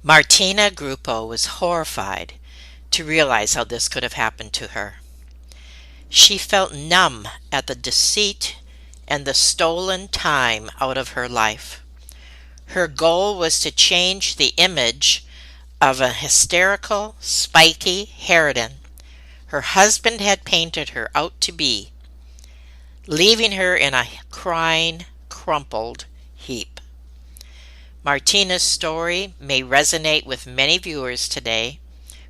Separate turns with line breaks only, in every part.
Martina Gruppo was horrified to realize how this could have happened to her. She felt numb at the deceit and the stolen time out of her life. Her goal was to change the image of a hysterical, spiky harridan her husband had painted her out to be, leaving her in a crying, crumpled heap. Martina's story may resonate with many viewers today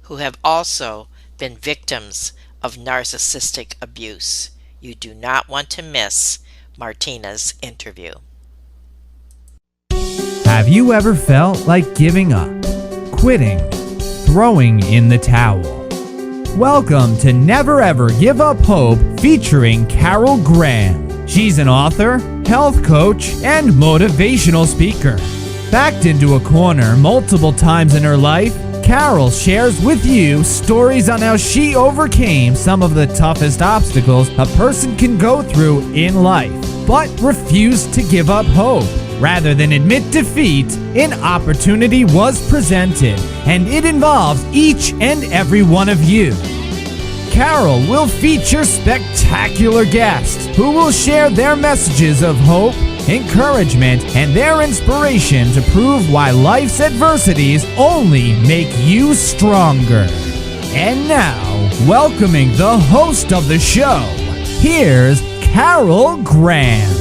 who have also been victims of narcissistic abuse. You do not want to miss Martina's interview.
Have you ever felt like giving up, quitting, throwing in the towel? Welcome to Never Ever Give Up Hope featuring Carol Graham. She's an author, health coach, and motivational speaker. Backed into a corner multiple times in her life, Carol shares with you stories on how she overcame some of the toughest obstacles a person can go through in life, but refused to give up hope. Rather than admit defeat, an opportunity was presented, and it involves each and every one of you. Carol will feature spectacular guests who will share their messages of hope, encouragement, and their inspiration to prove why life's adversities only make you stronger. And now, welcoming the host of the show, here's Carol Graham.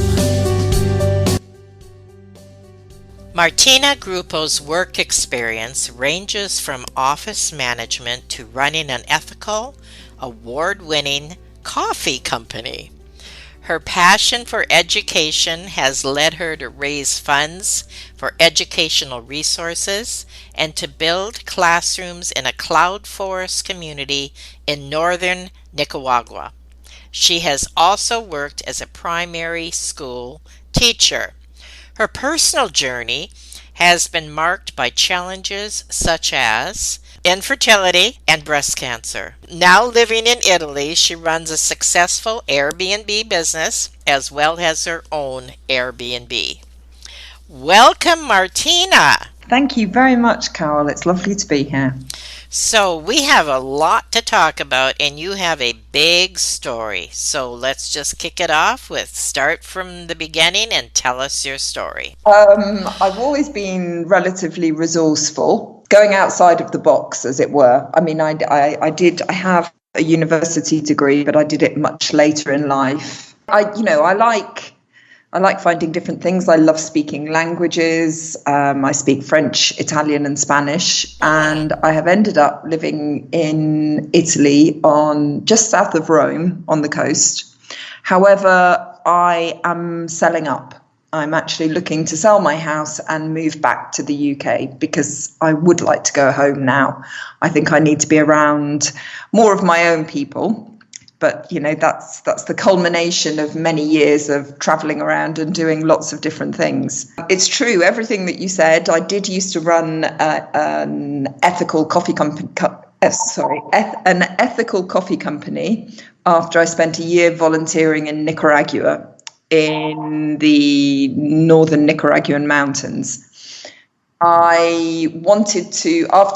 Martina Gruppo's work experience ranges from office management to running an ethical, award-winning coffee company. Her passion for education has led her to raise funds for educational resources and to build classrooms in a cloud forest community in northern Nicaragua. She has also worked as a primary school teacher. Her personal journey has been marked by challenges such as infertility and breast cancer. Now living in Italy, she runs a successful Airbnb business as well as her own Airbnb. Welcome, Martina.
Thank you very much, Carol. It's lovely to be here.
So we have a lot to talk about, and you have a big story. So let's just kick it off with start from the beginning and tell us your story.
I've always been relatively resourceful, going outside of the box, as it were. I mean, I have a university degree, but I did it much later in life. I like finding different things. I love speaking languages. I speak French, Italian, and Spanish. And I have ended up living in Italy just south of Rome on the coast. However, I am selling up. I'm actually looking to sell my house and move back to the UK because I would like to go home now. I think I need to be around more of my own people. But, that's the culmination of many years of traveling around and doing lots of different things. It's true, everything that you said. I did used to run an ethical coffee company. An ethical coffee company after I spent a year volunteering in Nicaragua in the northern Nicaraguan mountains. After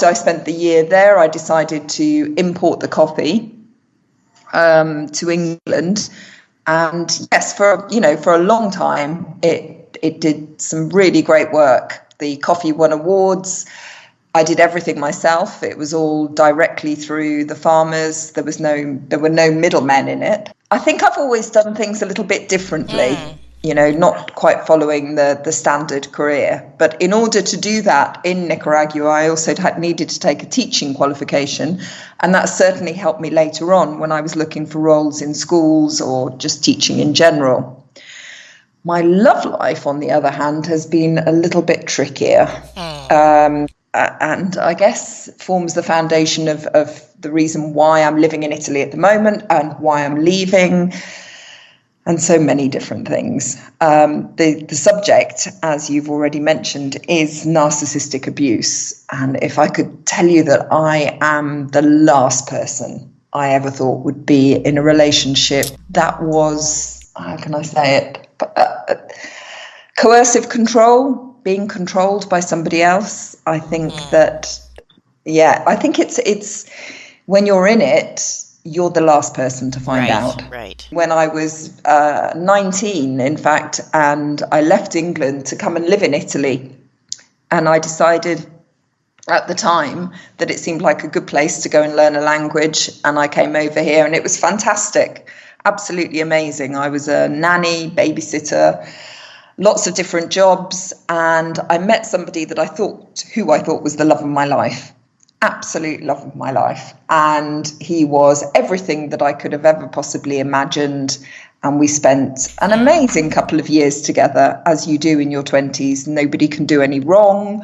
I spent the year there, I decided to import the coffee to England, and yes, for a long time it did some really great work. The coffee won awards. I did everything myself. It was all directly through the farmers. There were no middlemen in it. I think I've always done things a little bit differently. Not quite following the standard career. But in order to do that in Nicaragua, I also needed to take a teaching qualification. And that certainly helped me later on when I was looking for roles in schools or just teaching in general. My love life, on the other hand, has been a little bit trickier. And I guess forms the foundation of the reason why I'm living in Italy at the moment and why I'm leaving. And so many different things. The subject, as you've already mentioned, is narcissistic abuse. And if I could tell you that I am the last person I ever thought would be in a relationship that was, how can I say it, coercive control, being controlled by somebody else. I think that, I think it's when you're in it, you're the last person to find out.
Right.
When I was 19, in fact, and I left England to come and live in Italy, and I decided at the time that it seemed like a good place to go and learn a language, and I came over here, and it was fantastic, absolutely amazing. I was a nanny, babysitter, lots of different jobs, and I met somebody who I thought was the love of my life. Absolute love of my life. And he was everything that I could have ever possibly imagined. And we spent an amazing couple of years together, as you do in your 20s. Nobody can do any wrong.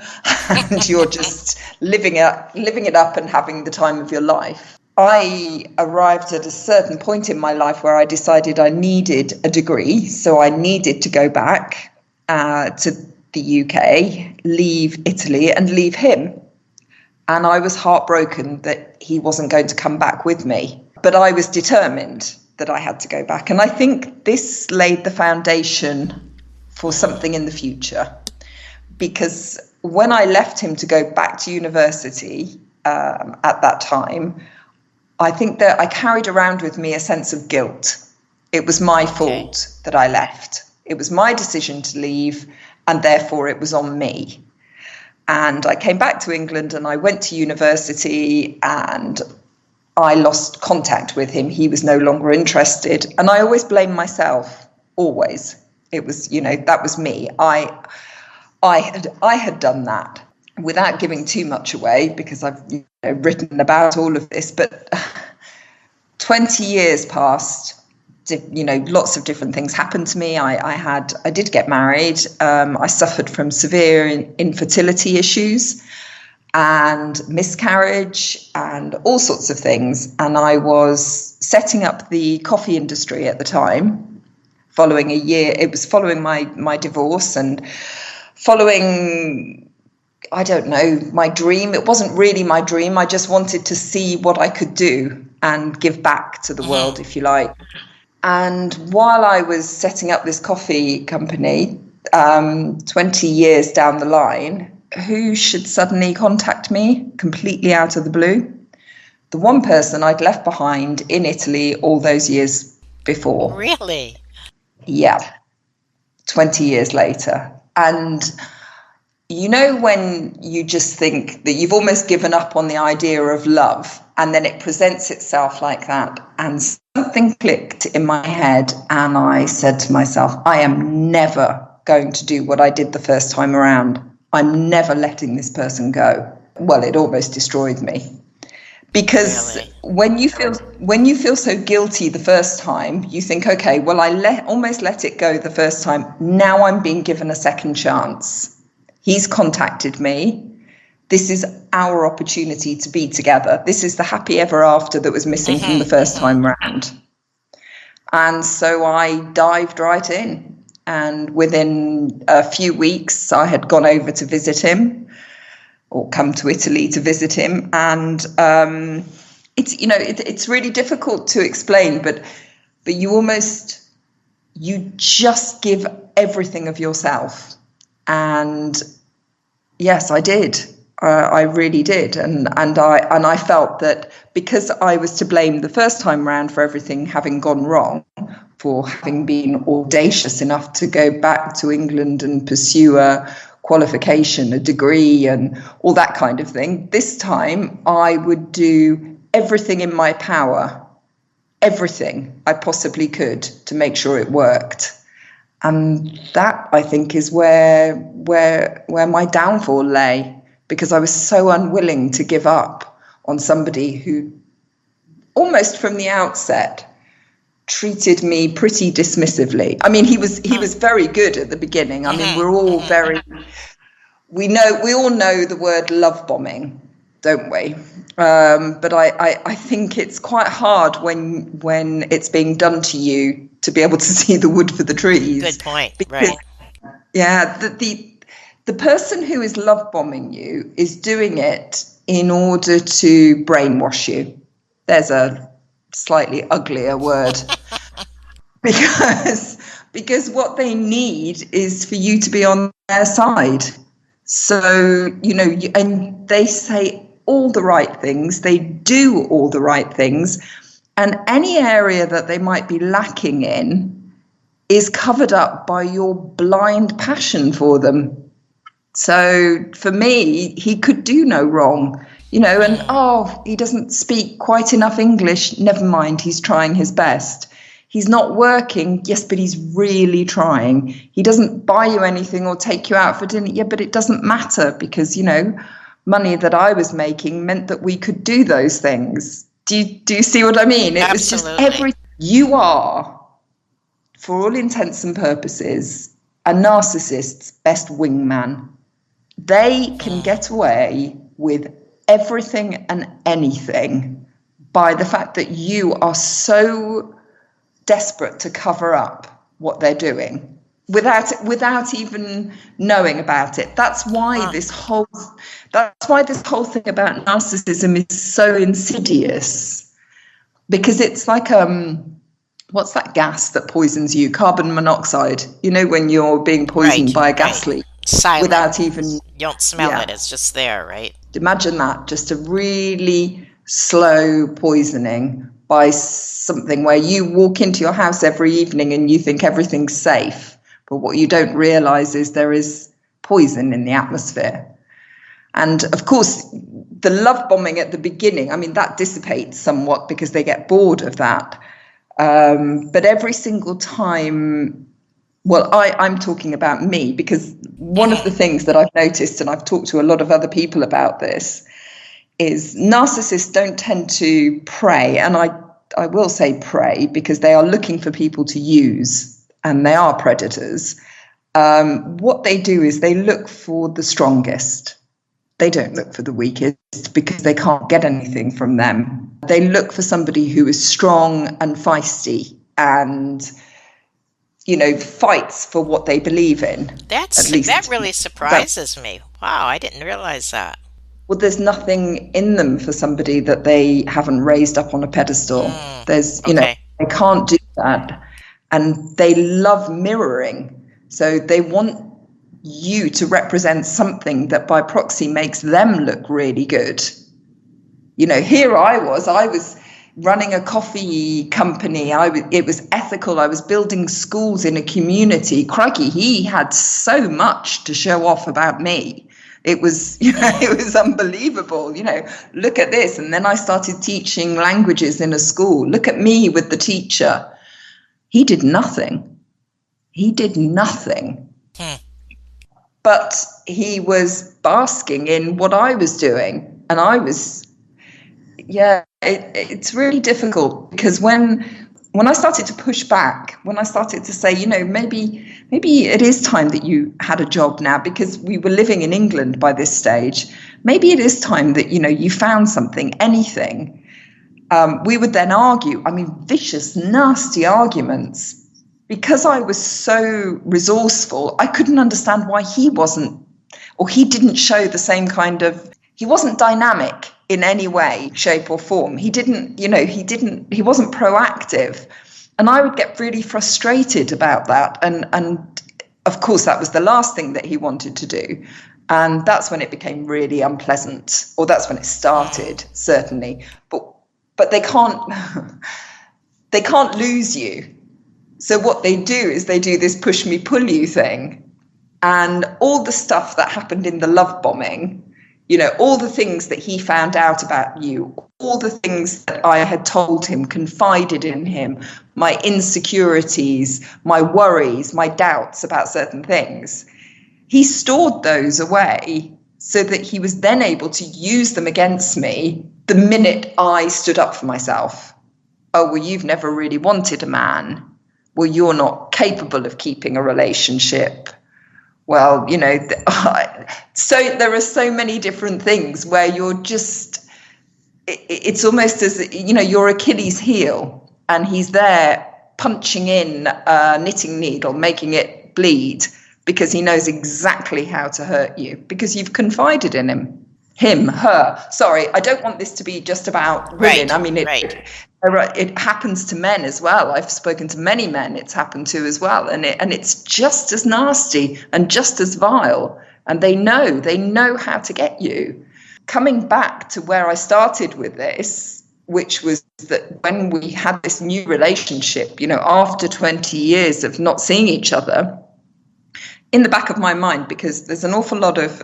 And you're just living it up and having the time of your life. I arrived at a certain point in my life where I decided I needed a degree. So I needed to go back to the UK, leave Italy and leave him. And I was heartbroken that he wasn't going to come back with me. But I was determined that I had to go back. And I think this laid the foundation for something in the future. Because when I left him to go back to university at that time, I think that I carried around with me a sense of guilt. It was my fault that I left. It was my decision to leave, and therefore it was on me. And I came back to England and I went to university and I lost contact with him. He was no longer interested. And I always blame myself, always. It was, that was me. I had done that without giving too much away, because I've written about all of this. But 20 years passed. Lots of different things happened to me. I did get married. I suffered from severe infertility issues and miscarriage and all sorts of things. And I was setting up the coffee industry at the time, following a year. It was following my divorce and following, I don't know, my dream. It wasn't really my dream. I just wanted to see what I could do and give back to the world, if you like. And while I was setting up this coffee company, 20 years down the line, who should suddenly contact me completely out of the blue? The one person I'd left behind in Italy all those years before.
Really?
Yeah, 20 years later. And when you just think that you've almost given up on the idea of love, and then it presents itself like that, and something clicked in my head, and I said to myself, I am never going to do what I did the first time around. I'm never letting this person go. Well, it almost destroyed me. Because when you feel so guilty the first time, you think, okay, well, I almost let it go the first time. Now I'm being given a second chance. He's contacted me. This is our opportunity to be together. This is the happy ever after that was missing from the first time round. And so I dived right in. And within a few weeks, I had gone over to visit him, or come to Italy to visit him. And it's really difficult to explain, but you just give everything of yourself. And yes, I did. I really did. And I felt that because I was to blame the first time round for everything having gone wrong, for having been audacious enough to go back to England and pursue a qualification, a degree and all that kind of thing, this time I would do everything in my power, everything I possibly could to make sure it worked. And that, I think, is where my downfall lay, because I was so unwilling to give up on somebody who almost from the outset treated me pretty dismissively. I mean, he was very good at the beginning. I mean, we're all we all know the word love bombing, don't we? But I think it's quite hard when it's being done to you to be able to see the wood for the trees.
Good point.
Because,
right.
Yeah, the person who is love bombing you is doing it in order to brainwash you. There's a slightly uglier word. because because what they need is for you to be on their side. So, and they say all the right things, they do all the right things, and any area that they might be lacking in is covered up by your blind passion for them. So for me, he could do no wrong, and he doesn't speak quite enough English. Never mind, he's trying his best. He's not working, yes, but he's really trying. He doesn't buy you anything or take you out for dinner, yeah, but it doesn't matter because, money that I was making meant that we could do those things. Do you see what I mean? It
Absolutely.
was just you are, for all intents and purposes, a narcissist's best wingman. They can get away with everything and anything by the fact that you are so desperate to cover up what they're doing without even knowing about it. That's why this whole thing about narcissism is so insidious, because it's like what's that gas that poisons you? Carbon monoxide. When you're being poisoned by a gas leak.
Silent.
Without even...
You don't smell it. It's just there, right?
Imagine that. Just a really slow poisoning by something where you walk into your house every evening and you think everything's safe. But what you don't realize is there is poison in the atmosphere. And of course, the love bombing at the beginning, I mean, that dissipates somewhat because they get bored of that. But every single time, well, I'm talking about me, because one of the things that I've noticed, and I've talked to a lot of other people about this, is narcissists don't tend to prey. And I will say prey because they are looking for people to use, and they are predators. What they do is they look for the strongest. They don't look for the weakest because they can't get anything from them. They look for somebody who is strong and feisty and, fights for what they believe in.
That really surprises me. Wow, I didn't realize that.
Well, there's nothing in them for somebody that they haven't raised up on a pedestal. They can't do that. And they love mirroring. So they want you to represent something that by proxy makes them look really good. Here I was running a coffee company. It was ethical. I was building schools in a community. Crikey, he had so much to show off about me. It was, it was unbelievable. Look at this. And then I started teaching languages in a school. Look at me with the teacher. He did nothing. But he was basking in what I was doing. And I was, it's really difficult because when I started to push back, when I started to say, maybe it is time that you had a job now, because we were living in England by this stage. Maybe it is time that, you found something, anything. We would then argue, vicious, nasty arguments. Because I was so resourceful, I couldn't understand why he wasn't, or he didn't show the same kind of, he wasn't dynamic in any way, shape or form. He wasn't proactive. And I would get really frustrated about that. And of course, that was the last thing that he wanted to do. And that's when it became really unpleasant, or that's when it started, certainly. But they can't lose you. So what they do is they do this push me, pull you thing. And all the stuff that happened in the love bombing, all the things that he found out about you, all the things that I had told him, confided in him, my insecurities, my worries, my doubts about certain things, he stored those away so that he was then able to use them against me the minute I stood up for myself. Oh, well, you've never really wanted a man. Well, you're not capable of keeping a relationship. Well, so there are so many different things where you're just, it's almost as, your Achilles heel, and he's there punching in a knitting needle, making it bleed, because he knows exactly how to hurt you, because you've confided in him, her. Sorry, I don't want this to be just about women.
Right.
It happens to men as well. I've spoken to many men it's happened to as well. And it's just as nasty and just as vile. And they know how to get you. Coming back to where I started with this, which was that when we had this new relationship, after 20 years of not seeing each other, in the back of my mind, because there's an awful lot of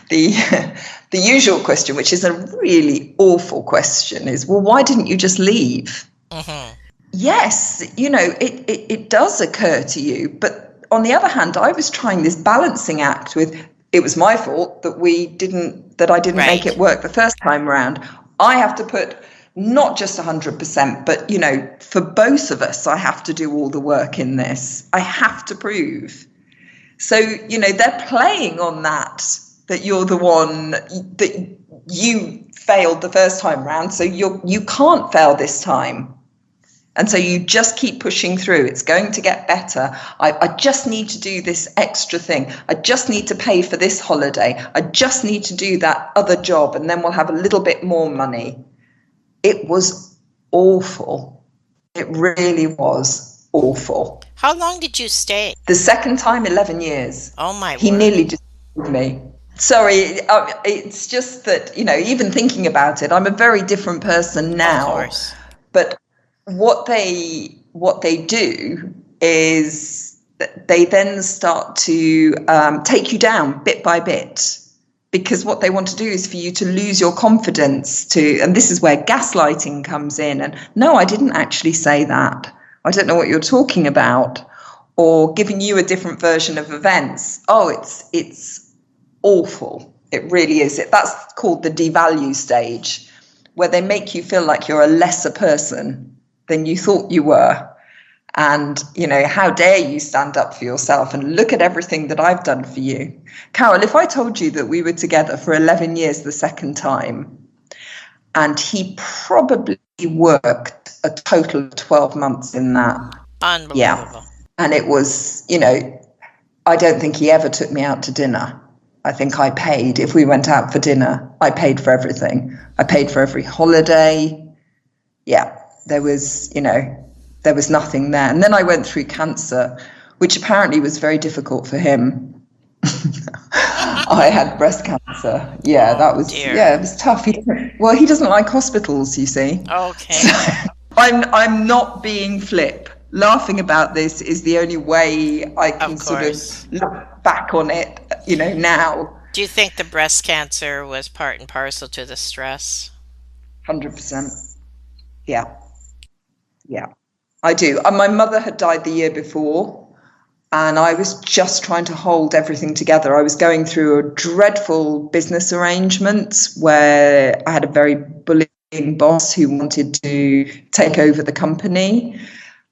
the usual question, which is a really awful question, is, well, why didn't you just leave? Mm-hmm. Yes, it does occur to you. But on the other hand, I was trying this balancing act with, it was my fault that I didn't make it work the first time around. I have to put not just 100%, but, for both of us, I have to do all the work in this. I have to prove. So, they're playing on that you're the one, that you failed the first time round, so you can't fail this time. And so you just keep pushing through. It's going to get better. I just need to do this extra thing. I just need to pay for this holiday. I just need to do that other job, and then we'll have a little bit more money. It was awful. It really was awful.
How long did you stay?
The second time, 11 years.
Oh, my word.
He nearly just killed me. Sorry, it's just that, even thinking about it, I'm a very different person now.
Of course.
But what they do is they then start to take you down bit by bit, because what they want to do is for you to lose your confidence and this is where gaslighting comes in. And no, I didn't actually say that. I don't know what you're talking about, or giving you a different version of events. Oh, it's awful. It really is. That's called the devalue stage, where they make you feel like you're a lesser person than you thought you were. And, how dare you stand up for yourself and look at everything that I've done for you. Carol, if I told you that we were together for 11 years the second time, and he probably worked a total of 12 months in that.
Unbelievable.
Yeah. And it was, I don't think he ever took me out to dinner. I think I paid. If we went out for dinner, I paid for everything. I paid for every holiday. Yeah, there was nothing there. And then I went through cancer, which apparently was very difficult for him. I had breast cancer. Yeah, that was, it was tough. He doesn't like hospitals, you see.
Okay.
So, I'm not being flip. Laughing about this is the only way I can sort of look back on it, now.
Do you think the breast cancer was part and parcel to the stress?
100%. Yeah. Yeah, I do. And my mother had died the year before, and I was just trying to hold everything together. I was going through a dreadful business arrangement where I had a very bullying boss who wanted to take over the company.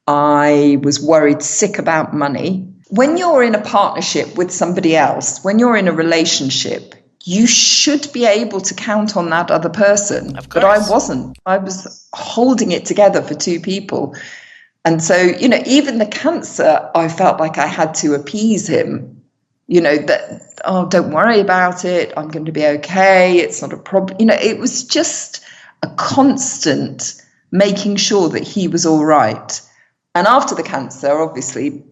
I was worried sick about money. When you're in a partnership with somebody else, when you're in a relationship, you should be able to count on that other person. But I wasn't. I was holding it together for two people. And so, even the cancer, I felt like I had to appease him, don't worry about it. I'm going to be okay. It's not a problem. It was just a constant making sure that he was all right. And after the cancer, obviously,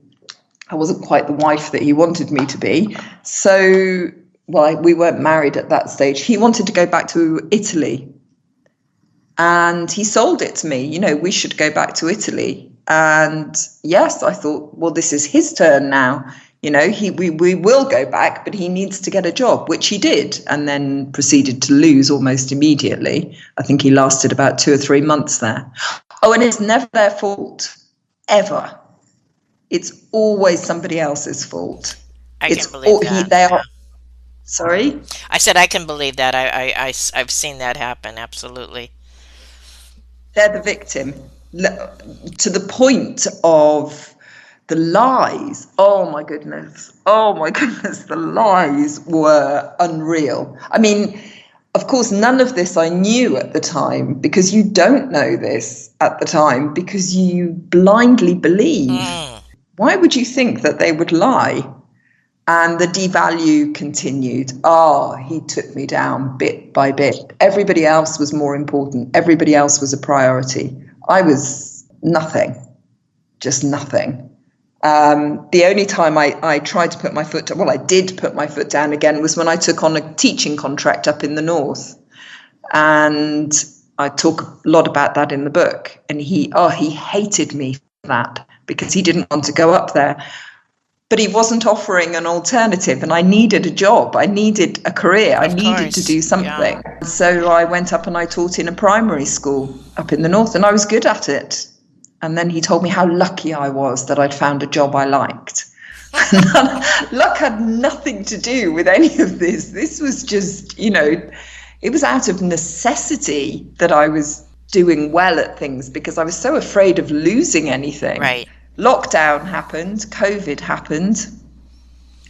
I wasn't quite the wife that he wanted me to be. So, we weren't married at that stage. He wanted to go back to Italy. And he sold it to me. We should go back to Italy. And yes, I thought, well, this is his turn now. We will go back, but he needs to get a job, which he did, and then proceeded to lose almost immediately. I think he lasted about 2 or 3 months there. Oh, and it's never their fault, ever. It's always somebody else's fault.
I can believe that.
Sorry?
I said I can believe that. I've seen that happen, absolutely.
They're the victim. To the point of the lies. Oh my goodness, the lies were unreal. I mean, of course, none of this I knew at the time, because you don't know this at the time because you blindly believe. Why would you think that they would lie? And the devalue continued. He took me down bit by bit. Everybody else was more important. Everybody else was a priority. I was nothing, just nothing. The only time I tried to put my foot down, well, I did put my foot down again, was when I took on a teaching contract up in the north. And I talk a lot about that in the book. And he hated me for that because he didn't want to go up there. But he wasn't offering an alternative, and I needed a job. I needed a career. I needed to do something. Yeah. So I went up and I taught in a primary school up in the north, and I was good at it. And then he told me how lucky I was that I'd found a job I liked. Luck had nothing to do with any of this. This was just, it was out of necessity that I was doing well at things because I was so afraid of losing anything.
Right.
Lockdown happened, COVID happened,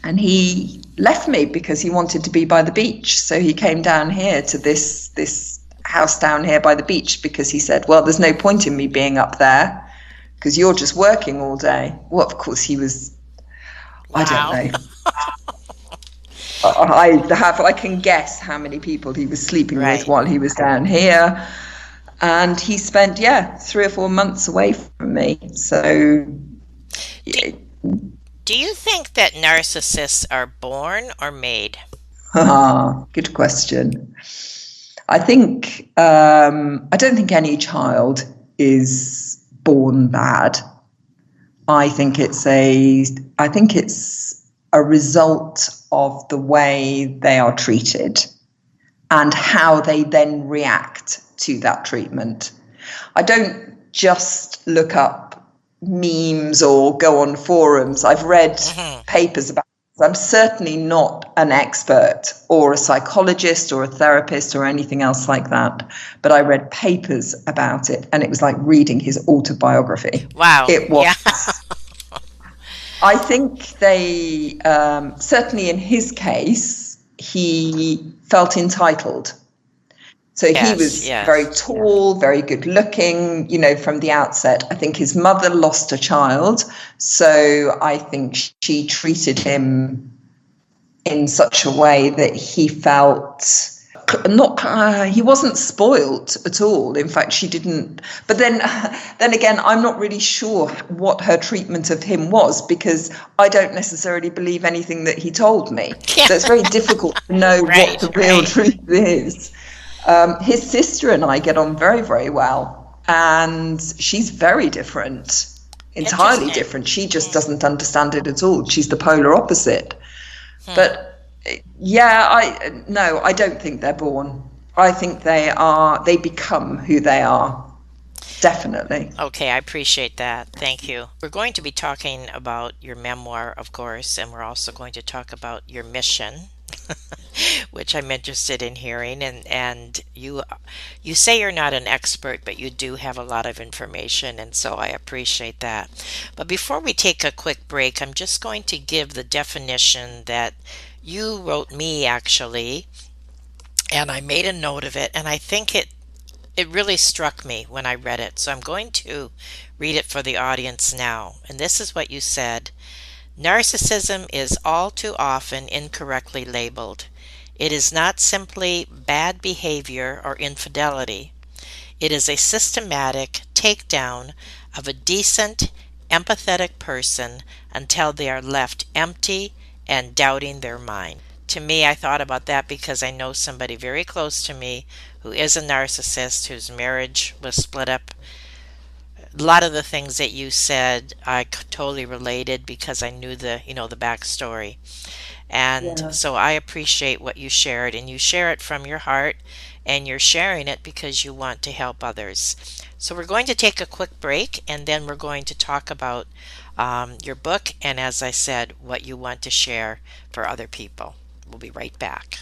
and he left me because he wanted to be by the beach. So he came down here to this house down here by the beach because he said, well, there's no point in me being up there because you're just working all day. Well, of course he was, wow. I don't know. I can guess how many people he was sleeping with while he was down here. And he spent, 3 or 4 months away from me. So,
do you think that narcissists are born or made?
Good question. I think I don't think any child is born bad. I think it's a result of the way they are treated and how they then react to that treatment. I don't just look up memes or go on forums. I've read papers about this. I'm certainly not an expert or a psychologist or a therapist or anything else like that, but I read papers about it, and it was like reading his autobiography.
Wow.
It was. Yeah. I think they, certainly in his case, he felt entitled. So he was very tall, very good looking, from the outset. I think his mother lost a child. So I think she treated him in such a way that he felt he wasn't spoilt at all. In fact, she didn't. But then again, I'm not really sure what her treatment of him was because I don't necessarily believe anything that he told me. Yeah. So it's very difficult to know what the real truth is. His sister and I get on very, very well, and she's very different, entirely different. She just doesn't understand it at all. She's the polar opposite. But I don't think they're born. I think they become who they are. Definitely.
Okay, I appreciate that. Thank you. We're going to be talking about your memoir, of course, and we're also going to talk about your mission, which I'm interested in hearing. And you say you're not an expert, but you do have a lot of information, and so I appreciate that. But before we take a quick break, I'm just going to give the definition that you wrote me, actually, and I made a note of it, and I think it really struck me when I read it. So I'm going to read it for the audience now. And this is what you said. Narcissism is all too often incorrectly labeled. It is not simply bad behavior or infidelity. It is a systematic takedown of a decent, empathetic person until they are left empty and doubting their mind. To me, I thought about that because I know somebody very close to me who is a narcissist, whose marriage was split up. A lot of the things that you said, I totally related because I knew the backstory. And so I appreciate what you shared, and you share it from your heart, and you're sharing it because you want to help others. So we're going to take a quick break, and then we're going to talk about your book, and as I said, what you want to share for other people. We'll be right back.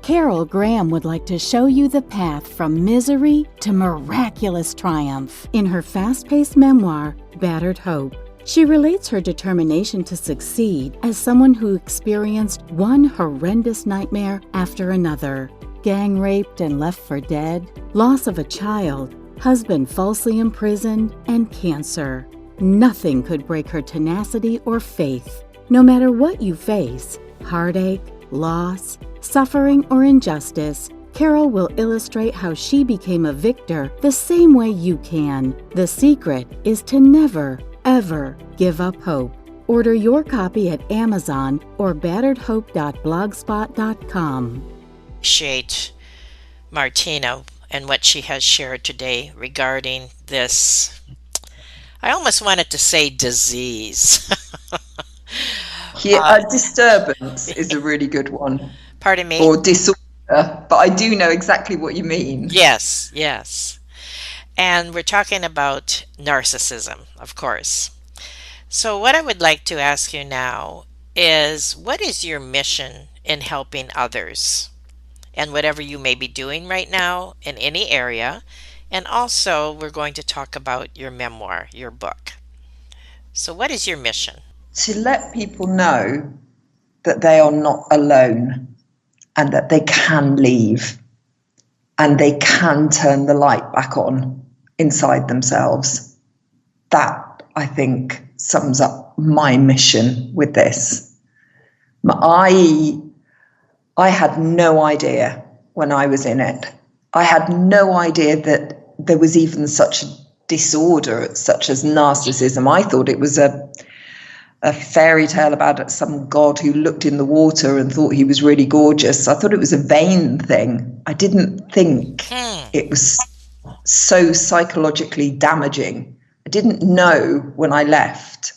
Carol Graham would like to show you the path from misery to miraculous triumph in her fast-paced memoir, Battered Hope. She relates her determination to succeed as someone who experienced one horrendous nightmare after another. Gang raped and left for dead, loss of a child, husband falsely imprisoned, and cancer. Nothing could break her tenacity or faith. No matter what you face, heartache, loss, suffering, or injustice, Carol will illustrate how she became a victor the same way you can. The secret is to never, ever give up hope. Order your copy at Amazon or batteredhope.blogspot.com.
Appreciate Martina and what she has shared today regarding this. I almost wanted to say disease.
Yeah, disturbance is a really good one.
Pardon me?
Or disorder, but I do know exactly what you mean.
Yes, yes. And we're talking about narcissism, of course. So what I would like to ask you now is, what is your mission in helping others? And whatever you may be doing right now in any area. And also, we're going to talk about your memoir, your book. So what is your mission?
To let people know that they are not alone and that they can leave and they can turn the light back on inside themselves. That, I think, sums up my mission with this. I had no idea when I was in it. I had no idea that there was even such a disorder such as narcissism. I thought it was a fairy tale about some god who looked in the water and thought he was really gorgeous. I thought it was a vain thing. I didn't think it was so psychologically damaging. I didn't know when I left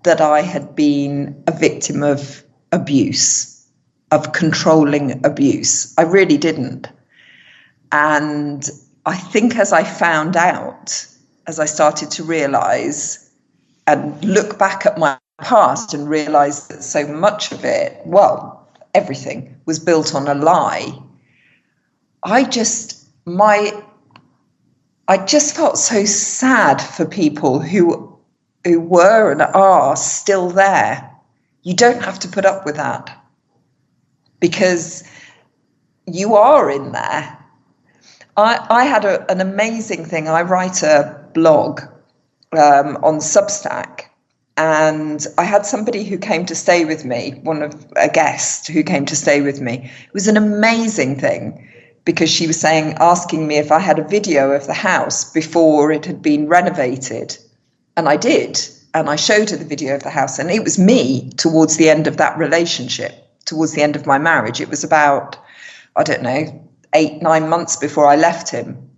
that I had been a victim of abuse, of controlling abuse. I really didn't. And I think as I found out, as I started to realize and look back at my past and realize that so much of it, well, everything was built on a lie, I just felt so sad for people who were and are still there. You don't have to put up with that because you are in there. I had an amazing thing. I write a blog on Substack, and I had somebody who came to stay with me, a guest who came to stay with me. It was an amazing thing because she was asking me if I had a video of the house before it had been renovated. And I did. And I showed her the video of the house. And it was me towards the end of that relationship, towards the end of my marriage. It was about, 8-9 months before I left him.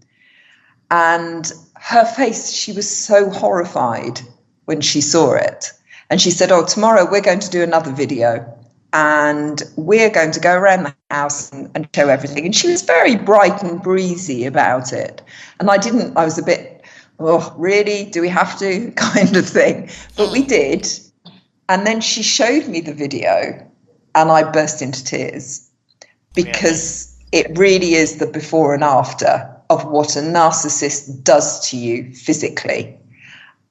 And her face, she was so horrified when she saw it. And she said, tomorrow we're going to do another video and we're going to go around the house and show everything. And she was very bright and breezy about it. And I was a bit, really? Do we have to? Kind of thing. But we did. And then she showed me the video and I burst into tears because it really is the before and after of what a narcissist does to you physically.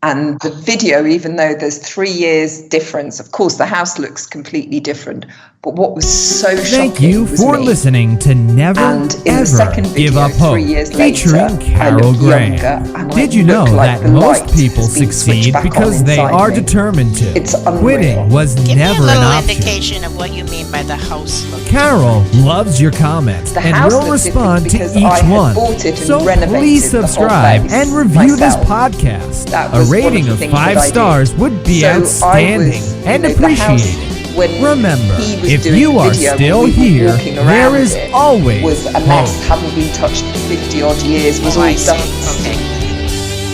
And the video, even though there's 3 years difference, of course, the house looks completely different. But what was so shocking
Thank you for listening to Never Ever Give Up Hope, featuring Carol Graham. Did you know that most people succeed because they are determined to? Quitting was never an option.
Indication of what you mean by the house look.
Carol loves your comments and will respond to each one. So please subscribe and review this podcast. A rating of 5 stars would be outstanding and appreciated. Remember, if you are still here, there is always
a mess, hadn't been touched for 50 odd years, was all dust.
Okay.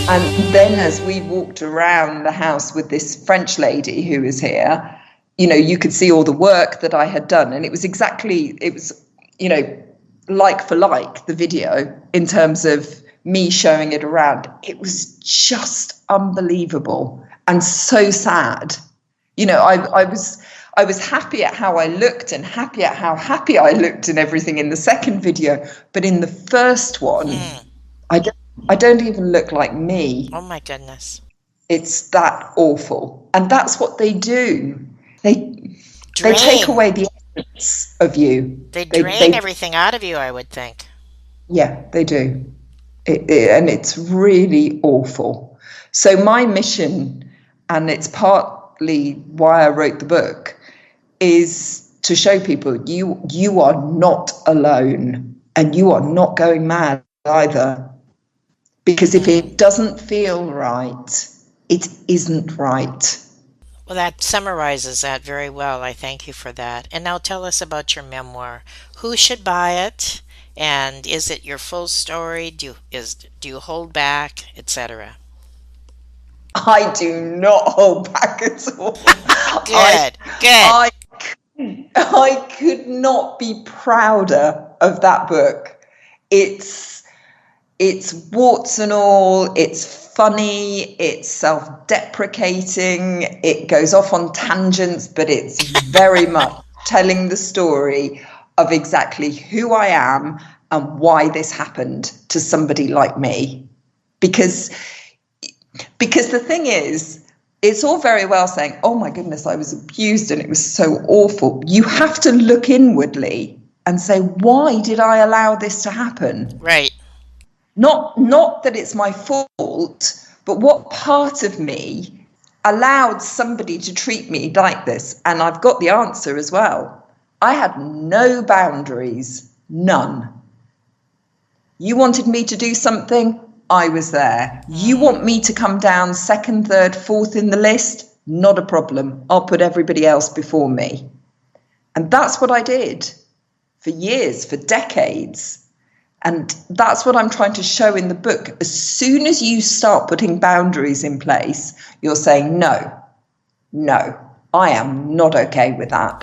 And then as we walked around the house with this French lady who was here, you could see all the work that I had done. And it was like for like the video in terms of me showing it around. It was just unbelievable and so sad. I was happy at how I looked and happy at how happy I looked and everything in the second video. But in the first one, I don't even look like me.
Oh, my goodness.
It's that awful. And that's what they do. They take away the essence of you.
They drain everything out of you, I would think.
Yeah, they do. And it's really awful. So my mission, and it's partly why I wrote the book, is to show people you are not alone. And you are not going mad either. Because if it doesn't feel right, it isn't right.
Well, that summarizes that very well. I thank you for that. And now tell us about your memoir. Who should buy it? And is it your full story? Do you hold back, etc.?
I do not hold back at all.
Good.
I could not be prouder of that book. It's warts and all. It's funny. It's self-deprecating. It goes off on tangents, but it's very much telling the story of exactly who I am and why this happened to somebody like me. Because the thing is, it's all very well saying, oh my goodness, I was abused and it was so awful. You have to look inwardly and say, why did I allow this to happen?
Right.
Not that it's my fault, but what part of me allowed somebody to treat me like this? And I've got the answer as well. I had no boundaries, none. You wanted me to do something, I was there. You want me to come down second, third, fourth in the list? Not a problem. I'll put everybody else before me. And that's what I did for years, for decades. And that's what I'm trying to show in the book. As soon as you start putting boundaries in place, you're saying, no, I am not okay with that.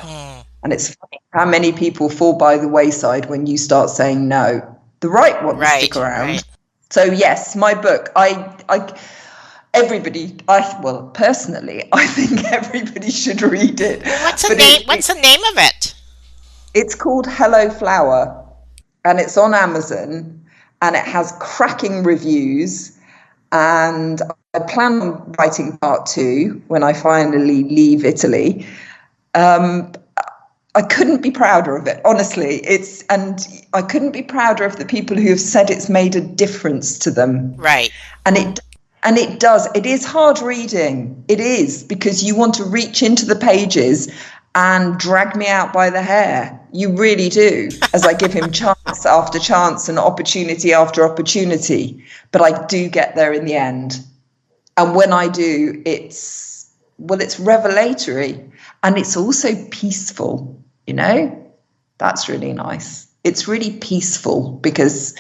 And it's funny how many people fall by the wayside when you start saying no. The right ones stick around. Right. So yes, my book, personally, I think everybody should read it.
What's the name of it?
It's called Hello Flower, and it's on Amazon, and it has cracking reviews, and I plan on writing part 2 when I finally leave Italy. I couldn't be prouder of it, honestly. And I couldn't be prouder of the people who have said it's made a difference to them.
Right.
And it does. It is hard reading. It is, because you want to reach into the pages and drag me out by the hair. You really do, as I give him chance after chance and opportunity after opportunity. But I do get there in the end. And when I do, it's revelatory. And it's also peaceful, That's really nice. It's really peaceful, because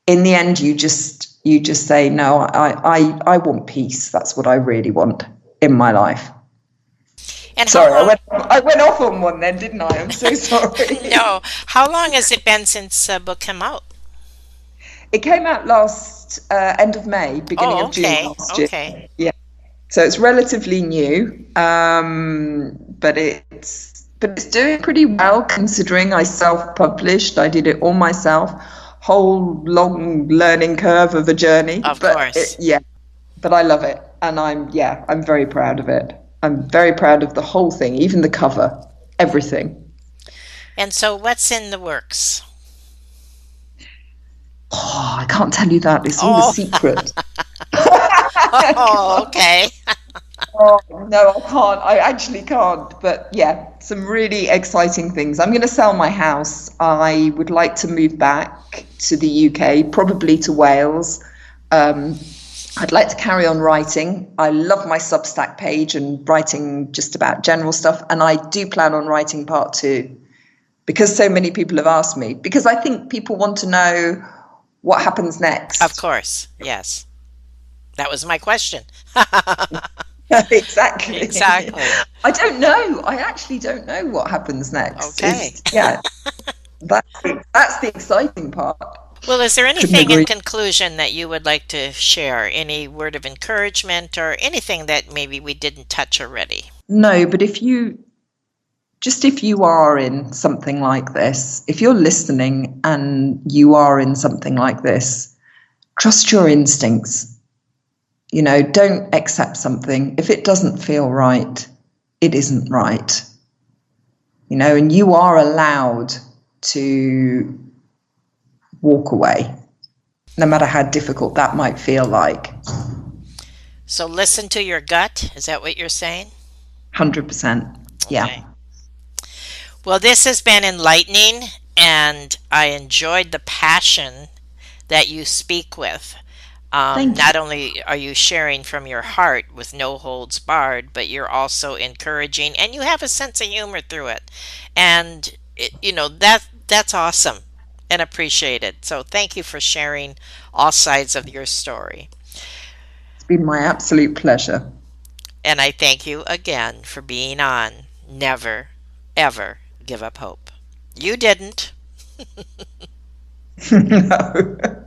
in the end, you just say, no, I want peace. That's what I really want in my life. And sorry, I went off on one then, didn't I? I'm so sorry.
No. How long has it been since the book came out?
It came out last end of May, beginning of June last year.
Okay.
Yeah. So it's relatively new, but it's doing pretty well, considering I self-published. I did it all myself. Whole long learning curve of a journey.
Of course.
But I love it, and I'm very proud of it. I'm very proud of the whole thing, even the cover, everything.
And so what's in the works?
Oh, I can't tell you that. It's all a secret.
Oh, okay.
Oh, no, I can't. I actually can't. But yeah, some really exciting things. I'm going to sell my house. I would like to move back to the UK, probably to Wales. I'd like to carry on writing. I love my Substack page and writing just about general stuff. And I do plan on writing part 2, because so many people have asked me, because I think people want to know what happens next.
Of course. Yes. That was my question.
Exactly. I don't know. I actually don't know what happens next.
Okay.
That's the exciting part.
Well, is there anything in conclusion that you would like to share? Any word of encouragement or anything that maybe we didn't touch already?
No, but if you are in something like this, if you're listening and you are in something like this, trust your instincts. Don't accept something. If it doesn't feel right, it isn't right. And you are allowed to walk away, no matter how difficult that might feel like.
So listen to your gut. Is that what you're saying?
100%. Yeah.
Okay. Well, this has been enlightening And I enjoyed the passion that you speak with.
Thank you.
Not only are you sharing from your heart with no holds barred, but you're also encouraging, and you have a sense of humor through it. And that's awesome and appreciated. So thank you for sharing all sides of your story.
It's been my absolute pleasure.
And I thank you again for being on. Never, ever give up hope. You didn't.
No.